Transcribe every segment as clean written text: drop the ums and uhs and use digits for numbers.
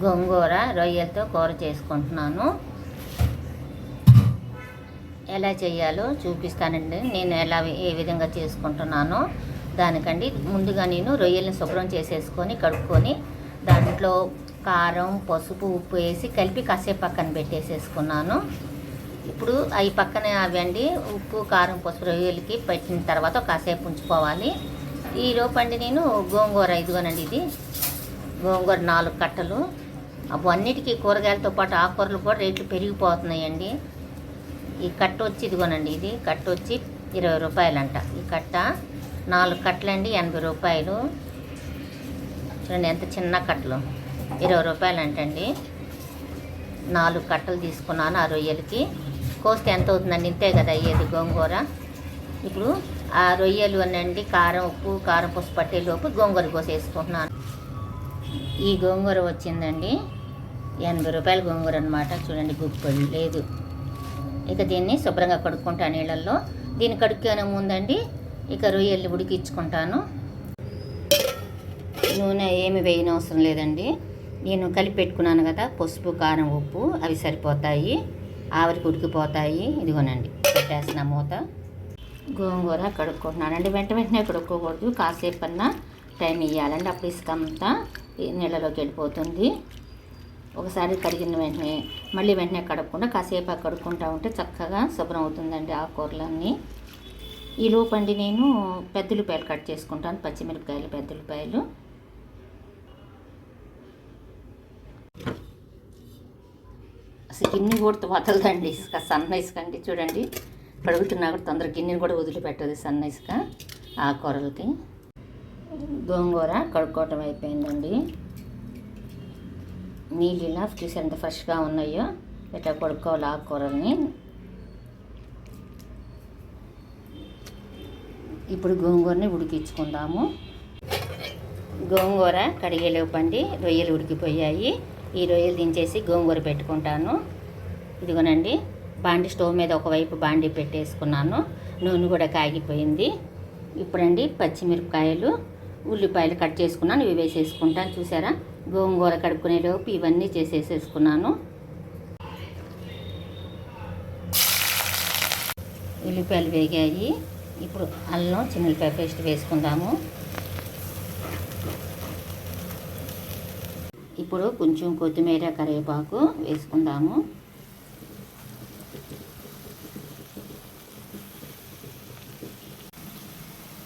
గోంగూర రొయ్యలతో కూర చేసుకుంటున్నాను. ఎలా చేయాలో చూపిస్తానండి. నేను ఏ విధంగా చేసుకుంటున్నానో దానికండి ముందుగా నేను రొయ్యలను శుభ్రం చేసేసుకొని కడుక్కొని దాంట్లో కారం, పసుపు, ఉప్పు వేసి కలిపి కాసేపు పక్కన పెట్టేసేసుకున్నాను. ఇప్పుడు అవి పక్కన అవండి ఉప్పు, కారం, పసుపు రొయ్యలకి పెట్టిన తర్వాత కాసేపు ఉంచుకోవాలి. ఈలోపండి నేను గోంగూర ఇదిగోనండి, ఇది గోంగూర 4 కట్టలు. అన్నిటికీ కూరగాయలతో పాటు ఆకుకూరలు కూడా రేట్లు పెరిగిపోతున్నాయండి. ఈ కట్ట వచ్చి ఇదిగోనండి, ఇది కట్ట వచ్చి 20 రూపాయలంట. ఈ కట్ట 4 కట్టలండి 80 రూపాయలు. చూడండి ఎంత చిన్న కట్టలు, 20 రూపాయలు అంటండి. 4 కట్టలు తీసుకున్నాను. ఆ రొయ్యలకి కోస్తే ఎంత అవుతుందండి? ఇంతే కదా అయ్యేది గోంగూర. ఇప్పుడు ఆ రొయ్యలు అనండి కారం, ఉప్పు, కారం, పసుపు పట్టేలోపు గోంగూర కోసేసుకుంటున్నాను. ఈ గోంగూర వచ్చిందండి 80 రూపాయల గోంగూర అనమాట. చూడండి గుప్పలు లేదు. ఇక దీన్ని శుభ్రంగా కడుక్కుంటా నీళ్ళల్లో. దీన్ని కడుక్కునే ముందండి ఇక రొయ్యల్ని ఉడికించుకుంటాను. నూనె ఏమి వేయనవసరం లేదండి. నేను కలిపి పెట్టుకున్నాను కదా, పసుపు, కారం, ఉప్పు అవి సరిపోతాయి, ఆవిరికి ఉడికిపోతాయి. ఇదిగోనండి పెట్టేసిన మూత. గోంగూర కడుక్కుంటున్నానండి. వెంటనే కడుక్కోకూడదు, కాసేపు అన్నా టైం ఇవ్వాలండి. అప్పుడు ఇసుకంతా నీళ్ళలోకి వెళ్ళిపోతుంది. ఒకసారి కడిగిన వెంటనే కడగకుండా కాసేపు కడుక్కుంటూ ఉంటే చక్కగా శుభ్రం అవుతుందండి ఆకుకూరలన్నీ. ఈ లోపండి నేను పెద్దుల్లిపాయలు కట్ చేసుకుంటాను, పచ్చిమిరపకాయలు, పెద్దుల్లిపాయలు. అసలు గిన్నె కూడా వదలదండి ఇసుక, సన్న ఇసుక అండి. చూడండి కడుగుతున్నా కూడా తొందరగా గిన్నెని కూడా వదిలిపెట్టదు సన్న ఇసుక ఆకుకూరలకి. గోంగూర కడుక్కోవటం అయిపోయిందండి. నీళ్ళు ఇలా చూసి ఎంత ఫ్రెష్గా ఉన్నాయో ఇట్లా కడుక్కోవాలి ఆకుకూరల్ని. ఇప్పుడు గోంగూరని ఉడికించుకుందాము. గోంగూర కడిగేలోపండి రొయ్యలు ఉడికిపోయాయి. ఈ రొయ్యలు దించేసి గోంగూర పెట్టుకుంటాను. ఇదిగోనండి స్టవ్ మీద ఒకవైపు బాండి పెట్టేసుకున్నాను. నూనె కూడా కాగిపోయింది. ఇప్పుడండి పచ్చిమిరపకాయలు, ఉల్లిపాయలు కట్ చేసుకున్నాను, ఇవి వేసేసుకుంటాను. చూసారా గోంగూర కడుక్కునేలోపు ఇవన్నీ చేసేసేసుకున్నాను. ఉల్లిపాయలు వేగాయి. ఇప్పుడు అల్లం, చిన్నులపాయ పేస్ట్ వేసుకుందాము. ఇప్పుడు కొంచెం కొత్తిమీర, కరివేపాకు వేసుకుందాము.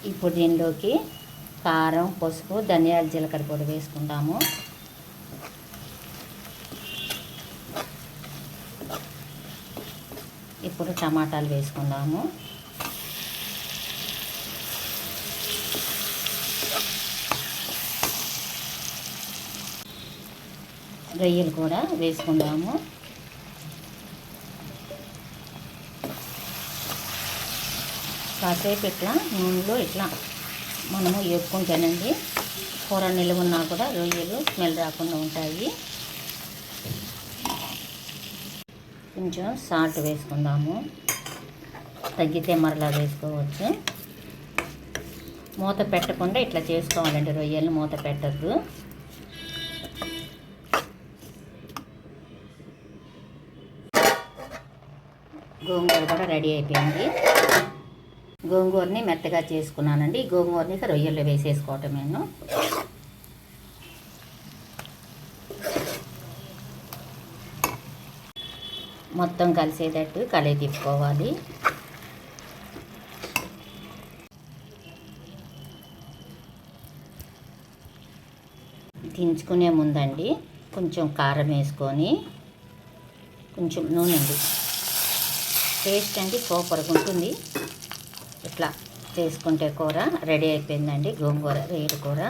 ఇప్పుడు దీనిలోకి కారం, పసుపు, ధనియాల, జీలకర్ర పొడి వేసుకుందాము. ఇప్పుడు టమాటాలు వేసుకుందాము. రొయ్యలు కూడా వేసుకుందాము. కాసేపు ఇట్లా నూనెలో ఇట్లా మనము వేపుకుంటానండి. కూర నిలువున్నా కూడా రొయ్యలు స్మెల్ రాకుండా ఉంటాయి. కొంచెం సాల్ట్ వేసుకుందాము, తగ్గితే మరలా వేసుకోవచ్చు. మూత పెట్టకుండా ఇట్లా చేసుకోవాలండి, రొయ్యలు మూత పెట్టద్దు. గోంగూర కూడా రెడీ అయిపోయింది. గోంగూరని మెత్తగా చేసుకున్నానండి. గోంగూరని రొయ్యల్లో వేసేసుకోవటం నేను. మొత్తం కలిసేటట్టు కలయి తిప్పుకోవాలి. దించుకునే ముందండి కొంచెం కారం వేసుకొని కొంచెం నూనె అండి, టేస్ట్ అండి సూపర్గా ఉంటుంది. ఇట్లా చేసుకుంటే కూర రెడీ అయిపోయిందండి, గోంగూర రొయ్యల కూర.